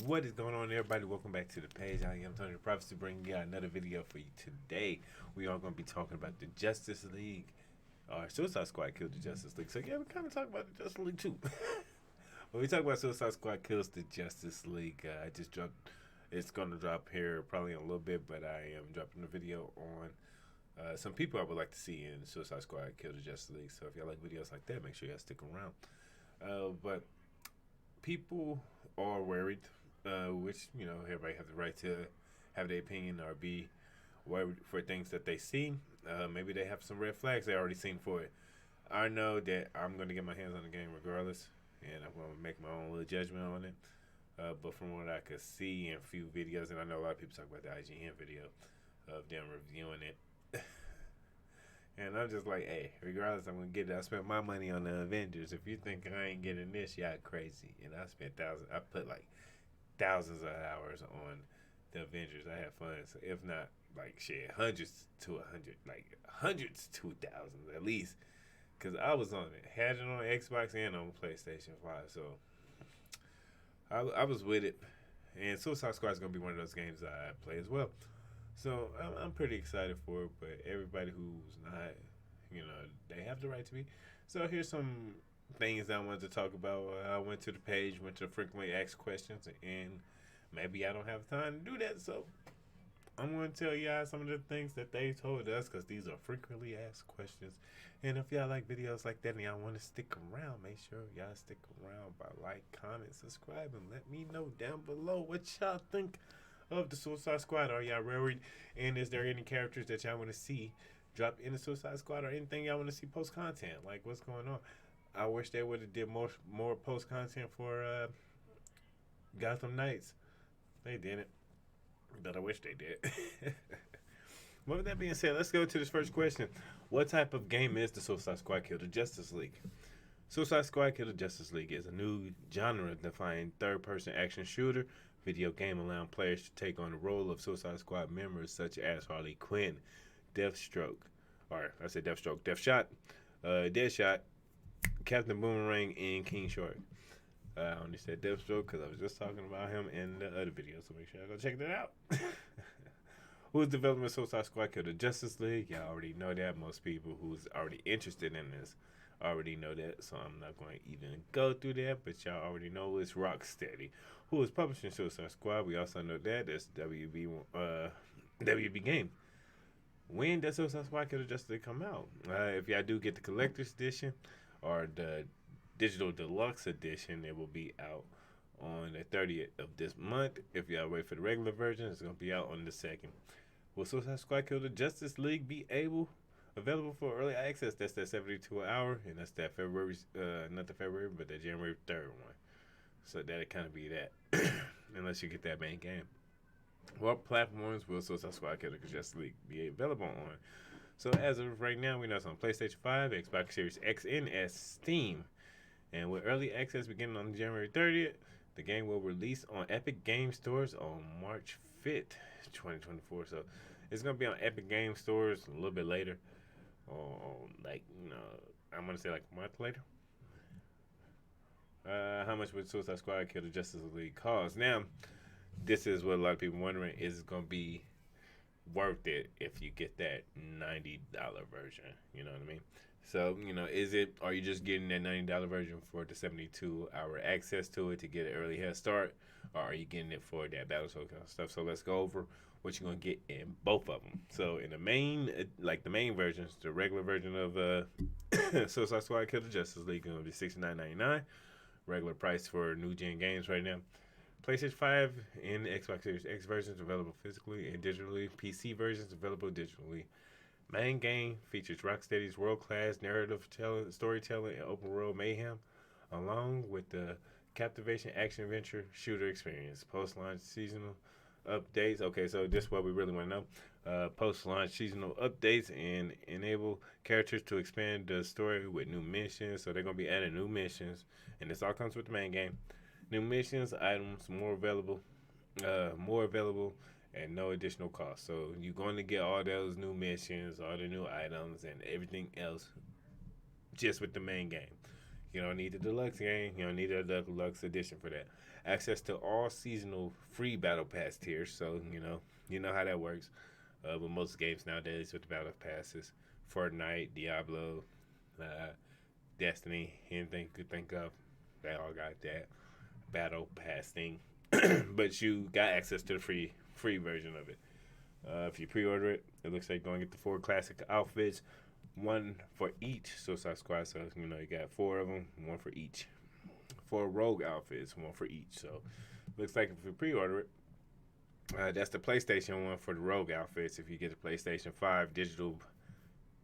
What is going on, everybody? Welcome back to the page. I am Tonytheprophecy, bringing you another video for you today. We are going to be talking about the Justice League. Suicide Squad killed the Justice League. So yeah, we kind of talk about the Justice League too. When we talk about Suicide Squad kills the Justice League, I just dropped. It's going to drop here probably in a little bit, but I am dropping a video on some people I would like to see in Suicide Squad kill the Justice League. So if y'all like videos like that, make sure y'all stick around. But people are worried, which, everybody has the right to have their opinion or be worried for things that they see. Maybe they have some red flags they already seen for it. I know that I'm going to get my hands on the game regardless, and I'm going to make my own little judgment on it. But from what I could see in a few videos, and I know a lot of people talk about the IGN video of them reviewing it. And I'm just like, hey, regardless, I'm going to get it. I spent my money on the Avengers. If you think I ain't getting this, y'all crazy. And I spent I put like thousands of hours on the Avengers. I had fun. So if not, like, shit, hundreds to thousands at least. Because I was on it. Had it on Xbox and on PlayStation 5. So I was with it. And Suicide Squad is going to be one of those games that I play as well. So I'm pretty excited for it, but everybody who's not, they have the right to be. So here's some things I wanted to talk about. I went to the page, went to the frequently asked questions, and maybe I don't have time to do that. So I'm going to tell y'all some of the things that they told us, because these are frequently asked questions. And if y'all like videos like that and y'all want to stick around, make sure y'all stick around by like, comment, subscribe, and let me know down below what y'all think of the Suicide Squad. Are y'all worried? And is there any characters that y'all want to see drop in the Suicide Squad, or anything y'all want to see post content? Like, what's going on? I wish they would have did more post content for Gotham Knights. They didn't, but I wish they did. But with that being said, let's go to this first question. What type of game is the Suicide Squad Kill the Justice League? Suicide Squad Kill the Justice League is a new genre-defining third-person action shooter video game allowing players to take on the role of Suicide Squad members such as Harley Quinn, Deathstroke, Deathshot, Deadshot, Captain Boomerang, and King Shark. I only said Deathstroke because I was just talking about him in the other video, so make sure y'all go check that out. Who's developing Suicide Squad Kill the Justice League? Y'all already know that. Most people who's already interested in this already know that, so I'm not going to even go through that, but y'all already know it's Rocksteady, who is publishing Suicide Squad. We also know that it's WB Game. When does Suicide Squad Kill the Justice League come out? If y'all do get the collector's edition or the digital deluxe edition, it will be out on the 30th of this month. If y'all wait for the regular version, it's going to be out on the 2nd. Will Suicide Squad Kill the Justice League be available for early access? That's that 72 hour, and that's that February, not the February, but the January 3rd one. So that'll kind of be that, unless you get that main game. What platforms will Suicide Squad Kill the Justice League be available on? So as of right now, we know it's on PlayStation 5, Xbox Series X and S, Steam. And with early access beginning on January 30th, the game will release on Epic Game Stores on March 5th, 2024. So it's going to be on Epic Game Stores a little bit later. I'm going to say like a month later. How much would Suicide Squad Kill the Justice League cost? Now, this is what a lot of people are wondering. Is it going to be worth it if you get that $90 version? You know what I mean? So, are you just getting that $90 version for the 72-hour access to it to get an early head start? Or are you getting it for that battle token stuff? So let's go over what you're going to get in both of them. So in the main versions, the regular version of Suicide Squad Kill the Justice League is going to be $69.99. Regular price for new gen games right now. PlayStation 5 and Xbox Series X versions available physically and digitally. PC versions available digitally. Main game features Rocksteady's world-class narrative storytelling and open-world mayhem, along with the captivation action-adventure shooter experience. Post-launch seasonal updates. Okay, so this is what we really want to know. Post-launch seasonal updates and enable characters to expand the story with new missions. So they're going to be adding new missions, and this all comes with the main game. New missions, items, more available, and no additional cost. So you're going to get all those new missions, all the new items, and everything else just with the main game. You don't need the deluxe game. You don't need a deluxe edition for that. access to all seasonal free battle pass tiers. So you know how that works. With most games nowadays with the battle passes, Fortnite, Diablo, uh, Destiny, anything you could think of, they all got that battle pass thing. But you got access to the free version of it. If you pre-order it, it looks like you're gonna get the 4 classic outfits, one for each Suicide Squad. So you got 4 of them, one for each. 4 rogue outfits, one for each. So looks like if you pre-order it, that's the PlayStation one for the rogue outfits. If you get the PlayStation 5 digital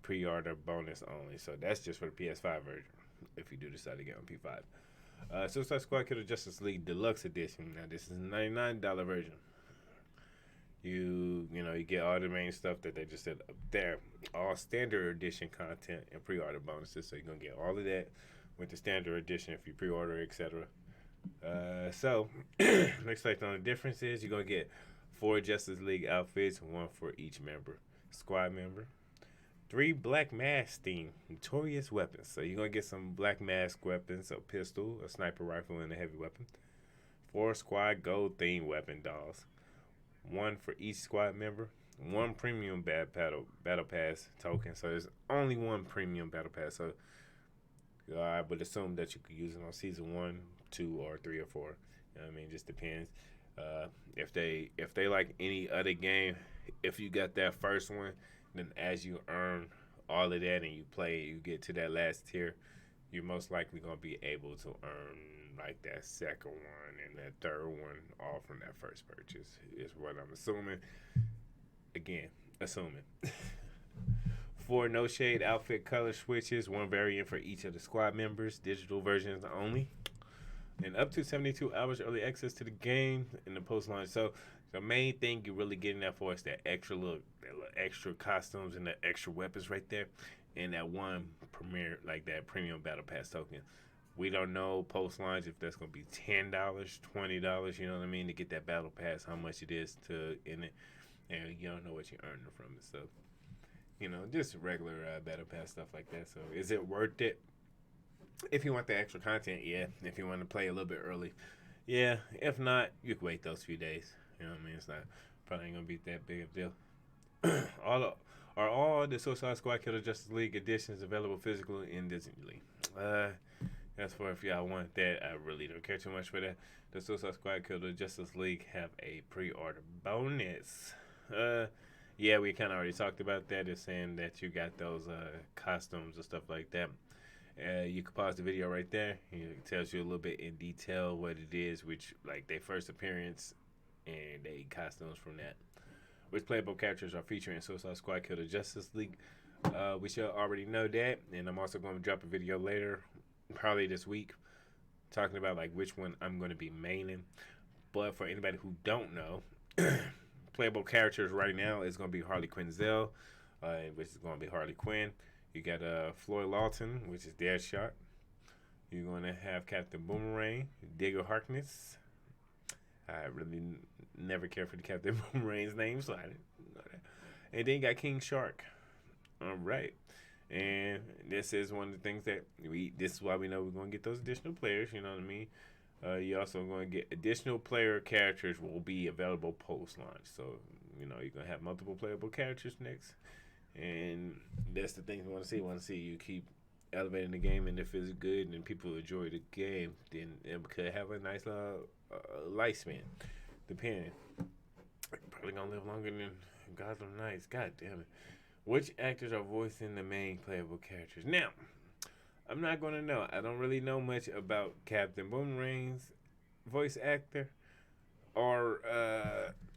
pre-order bonus only, so that's just for the PS5 version. If you do decide to get on P5, Suicide Squad Killer Justice League Deluxe Edition. Now this is a $99 version. You get all the main stuff that they just said up there, all standard edition content and pre-order bonuses. So you're gonna get all of that with the standard edition if you pre-order, etc. So looks like the only difference is you're gonna get 4 Justice League outfits, 1 for each squad member. 3 Black Mask themed notorious weapons. So you're gonna get some Black Mask weapons, a pistol, a sniper rifle, and a heavy weapon. 4 squad gold themed weapon dolls. 1 for each squad member. 1 premium battle pass token. So there's only 1 premium battle pass. So I would assume that you could use it on season 1, 2, or 3 or 4. You know what I mean? Just depends. If they like any other game, if you got that first one, then as you earn all of that and you play, you get to that last tier, you're most likely gonna be able to earn like that second one and that third one all from that first purchase. Is what I'm assuming. Again, assuming. 4 no shade outfit color switches, 1 variant for each of the squad members, digital versions only, and up to 72 hours early access to the game in the post launch. So the main thing you're really getting that for is that extra extra costumes and the extra weapons right there, and that 1 that premium battle pass token. We don't know post launch if that's gonna be $10, $20. You know what I mean, to get that battle pass, how much it is to in it, and you don't know what you're earning from it. So just regular battle pass stuff like that. So is it worth it? If you want the extra content, yeah. If you want to play a little bit early, yeah. If not, you can wait those few days. You know what I mean? It's not probably ain't gonna be that big of a deal. all the Suicide Squad Killer Justice League editions available physically and digitally? That's for if y'all want that. I really don't care too much for that. The Suicide Squad Killer Justice League have a pre-order bonus. Yeah, we kind of already talked about that. It's saying that you got those costumes and stuff like that. You can pause the video right there. It tells you a little bit in detail what it is, which like their first appearance and they costumes from that. Which playable characters are featured in Suicide Squad Killer Justice League. We should already know that, and I'm also going to drop a video later, probably this week, talking about like which one I'm going to be maining. But for anybody who don't know, playable characters right now is going to be Harley Quinzel, which is going to be Harley Quinn. You got Floyd Lawton, which is Deadshot. You're going to have Captain Boomerang, Digger Harkness. I really never cared for the Captain Boomerang's name, so I didn't know that. And then you got King Shark. All right. And this is one of the things that this is why we know we're going to get those additional players, you know what I mean? You're also going to get additional player characters will be available post-launch. So, you're going to have multiple playable characters next. And that's the thing we want to see. We want to see you keep elevating the game, and if it's good and people enjoy the game, then it could have a nice lifespan. Depending. Probably going to live longer than Gotham Knights. God damn it. Which actors are voicing the main playable characters? Now, I'm not going to know. I don't really know much about Captain Boomerang's voice actor. Or,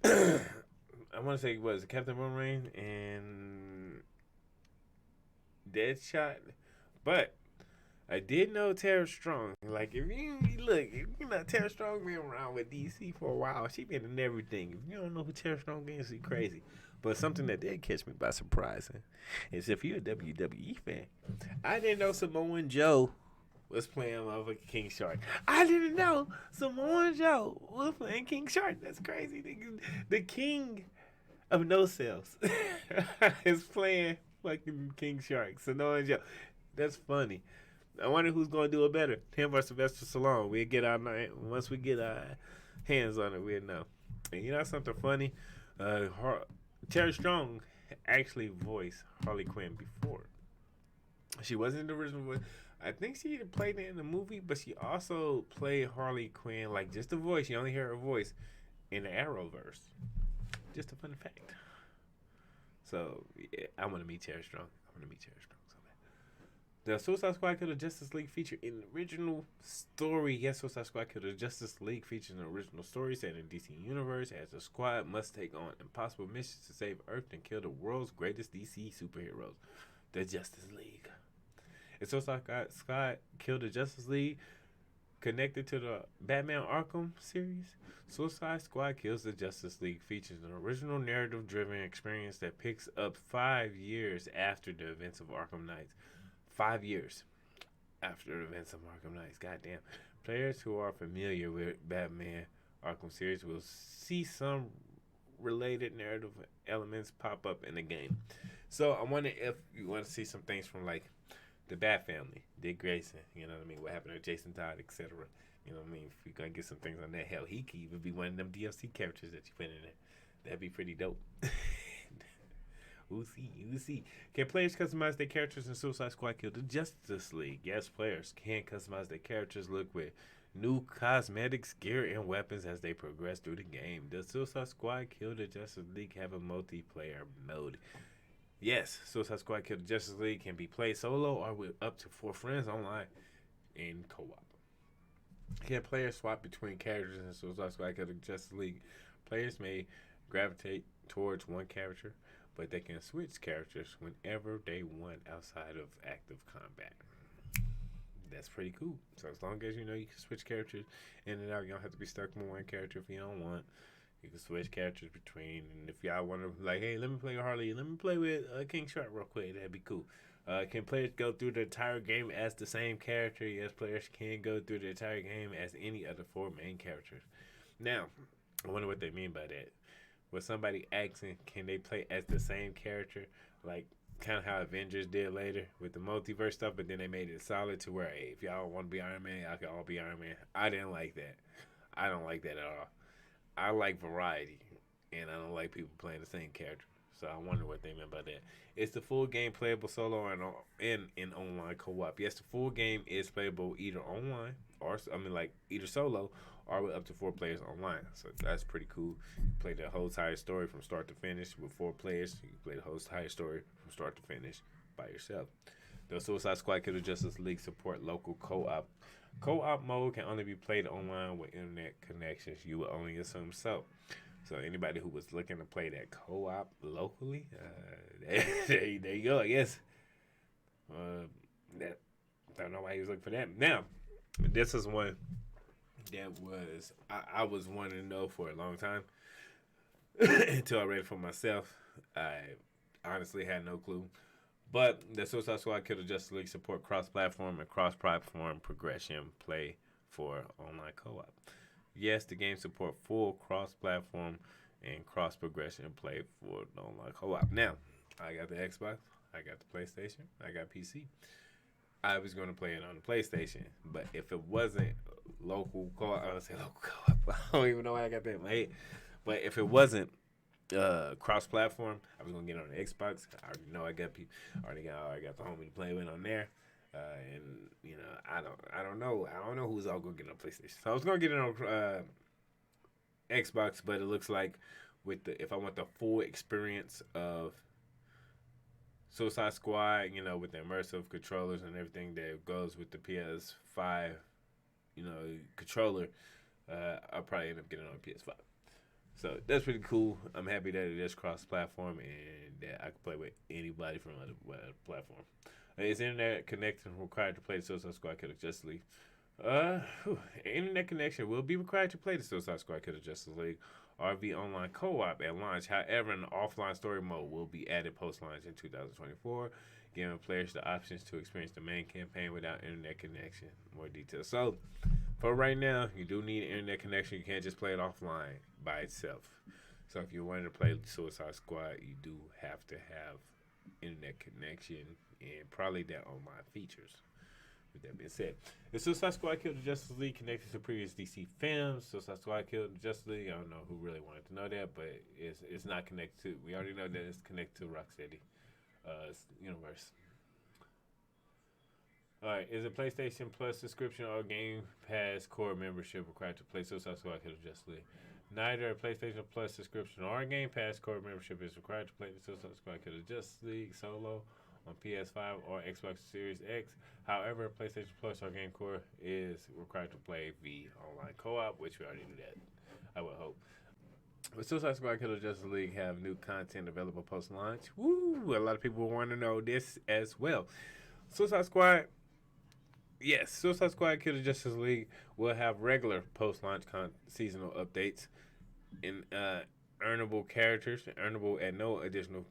I want to say, was Captain Boomerang and Deadshot? But I did know Tara Strong. Like, if you know, Tara Strong been around with DC for a while. She been in everything. If you don't know who Tara Strong is, she crazy. But something that did catch me by surprise is if you're a WWE fan, I didn't know Samoan Joe was playing motherfucking King Shark. I didn't know Samoan Joe was playing King Shark. That's crazy. The king of no cells is playing fucking King Shark. Samoan Joe. That's funny. I wonder who's gonna do it better, him or Sylvester Stallone. We'll get our once we get our hands on it, we'll know. And you know something funny? Terry Strong actually voiced Harley Quinn before. She wasn't the original voice. I think she played it in the movie, but she also played Harley Quinn, like just the voice. You only hear her voice in the Arrowverse. Just a fun fact. So yeah, I want to meet Terry Strong. I want to meet Terry Strong so bad. The Suicide Squad Killed the Justice League feature in the original story. Yes, Suicide Squad Killed the Justice League features an original story set in DC Universe as the squad must take on impossible missions to save Earth and kill the world's greatest DC superheroes, the Justice League. And Suicide Squad Killed the Justice League connected to the Batman Arkham series. Suicide Squad Kills the Justice League features an original narrative-driven experience that picks up 5 years after the events of Arkham Knights. 5 years after the events of Arkham Knights. Goddamn. Players who are familiar with Batman Arkham series will see some related narrative elements pop up in the game. So I wonder if you want to see some things from like the Bat family, Dick Grayson, you know what I mean? What happened to Jason Todd, etc. You know what I mean? If you're gonna get some things on that, hell, he could even be one of them DLC characters that you put in there. That'd be pretty dope. We'll see. Can players customize their characters in Suicide Squad Kill the Justice League? Yes, players can customize their characters. Look with new cosmetics, gear, and weapons as they progress through the game. Does Suicide Squad Kill the Justice League have a multiplayer mode? Yes, Suicide Squad Kill the Justice League can be played solo or with up to 4 friends online in co-op. Can players swap between characters in Suicide Squad Kill the Justice League? Players may gravitate towards one character, but they can switch characters whenever they want outside of active combat. That's pretty cool. So as long as you know you can switch characters in and out, you don't have to be stuck with one character if you don't want. You can switch characters between, and if y'all want to, like, hey, let me play Harley, let me play with King Shark real quick, that'd be cool. Can players go through the entire game as the same character? Yes, players can go through the entire game as any of the 4 main characters. Now, I wonder what they mean by that. Was somebody asking, can they play as the same character, like kind of how Avengers did later with the multiverse stuff, but then they made it solid to where, hey, if y'all want to be Iron Man, y'all can all be Iron Man. I didn't like that. I don't like that at all. I like variety, and I don't like people playing the same character. So I wonder what they meant by that. It's the full game playable solo and in online co-op. Yes, the full game is playable either online or either solo or with up to 4 players online. So that's pretty cool. You play the whole entire story from start to finish with 4 players. You can play the whole entire story from start to finish by yourself. The Suicide Squad Kill the Justice League support local co-op. Co-op mode can only be played online with internet connections. You would only assume so. So anybody who was looking to play that co-op locally, there you go, I guess. That don't know why he was looking for that. Now, this is one that was I was wanting to know for a long time until I read it for myself. I honestly had no clue. But the Suicide Squad Kill the Justice League support cross-platform and cross-platform progression play for online co-op. Yes, the game support full cross-platform and cross-progression play for online co-op. Now, I got the Xbox, I got the PlayStation, I got PC. I was going to play it on the PlayStation, but if it wasn't local co-op, I would say local co-op. I don't even know why I got that in my head. But if it wasn't cross-platform, I was gonna get it on the Xbox. I already know I got people. I already got the homie to play with on there, and you know I don't know who's all gonna get on PlayStation. So I was gonna get it on Xbox, but it looks like if I want the full experience of Suicide Squad, you know, with the immersive controllers and everything that goes with the PS5, you know, controller, I'll probably end up getting it on PS5. So that's pretty cool. I'm happy that it is cross-platform and that I can play with anybody from other platform. Is internet connection required to play the Suicide Squad Kill the Justice League? Internet connection will be required to play the Suicide Squad Kill the Justice League RV online co-op at launch. However, an offline story mode will be added post-launch in 2024, giving players the options to experience the main campaign without internet connection. More details. So, for right now, you do need an internet connection. You can't just play it offline by itself. So if you wanted to play Suicide Squad, you do have to have internet connection and probably their online features. With that being said, the Suicide Squad killed the Justice League connected to previous DC films. Suicide Squad killed the Justice League. I don't know who really wanted to know that, but it's not connected to. We already know that it's connected to Rocksteady universe. Alright, is a PlayStation Plus subscription or Game Pass core membership required to play Suicide Squad Kill the Justice League? Neither a PlayStation Plus subscription or a Game Pass core membership is required to play the Suicide Squad Kill the Justice League solo on PS5 or Xbox Series X. However, PlayStation Plus or Game Core is required to play the online co-op, which we already knew that, I would hope. But Suicide Squad Kill the Justice League have new content available post-launch. Woo! A lot of people want to know this as well. Suicide Squad Kill the Justice League will have regular post-launch seasonal updates in earnable characters, earnable at no additional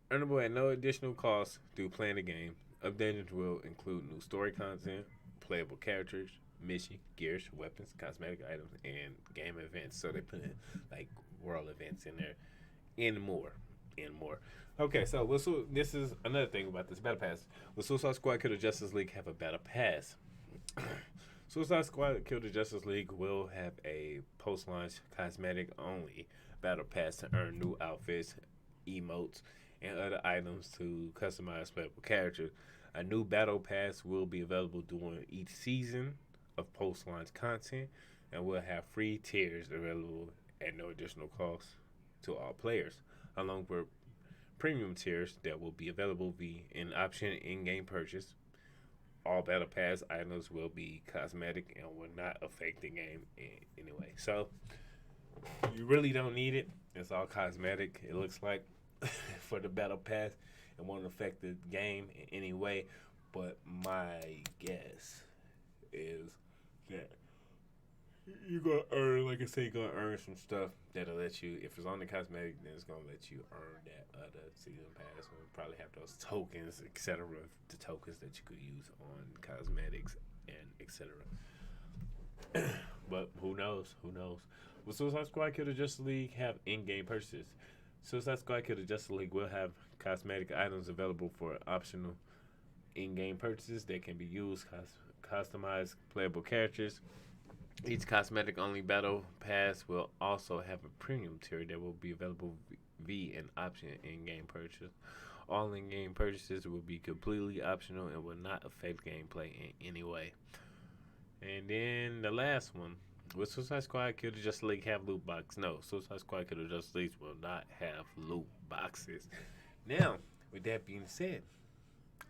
earnable at no additional cost through playing the game. Updates will include new story content, playable characters, mission, gears, weapons, cosmetic items, and game events. So they put in like world events in there, and more. Okay, so this is another thing about this battle pass. Will Suicide Squad Kill the Justice League have a battle pass? Suicide Squad Kill the Justice League will have a post-launch cosmetic only battle pass to earn new outfits, emotes, and other items to customize playable characters. A new battle pass will be available during each season of post-launch content, and will have free tiers available at no additional cost to all players, along with premium tiers that will be available via an option in-game purchase. All battle pass items will be cosmetic and will not affect the game in any way. So you really don't need it. It's all cosmetic, it looks like, for the battle pass. It won't affect the game in any way. But my guess is that you're gonna earn, like I say, you're gonna earn some stuff that'll let you. If it's on the cosmetic, then it's gonna let you earn that other season pass. We'll probably have those tokens, etc. The tokens that you could use on cosmetics and etc. But who knows? Will Suicide Squad Kill the Justice League have in-game purchases? Suicide Squad Kill the Justice League will have cosmetic items available for optional in-game purchases that can be used customized playable characters. Each cosmetic-only battle pass will also have a premium tier that will be available via an option in-game purchase. All in-game purchases will be completely optional and will not affect gameplay in any way. And then the last one, will Suicide Squad Kill the Justice League have loot boxes? No, Suicide Squad Kill the Justice League will not have loot boxes. Now, with that being said,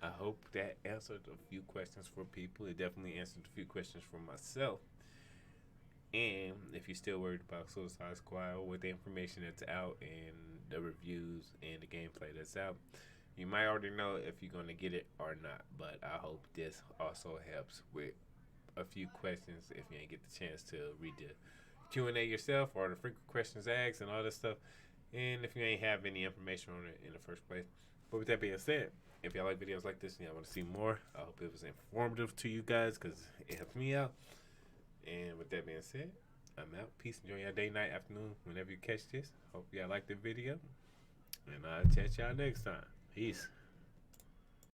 I hope that answered a few questions for people. It definitely answered a few questions for myself. And if you're still worried about Suicide Squad with the information that's out and the reviews and the gameplay that's out, you might already know if you're going to get it or not. But I hope this also helps with a few questions if you ain't get the chance to read the Q&A yourself or the frequent questions asked and all this stuff. And if you ain't have any information on it in the first place. But with that being said, if y'all like videos like this and y'all want to see more, I hope it was informative to you guys because it helps me out. And with that being said, I'm out. Peace. Enjoy your day, night, afternoon, whenever you catch this. Hope y'all like the video. And I'll catch y'all next time. Peace.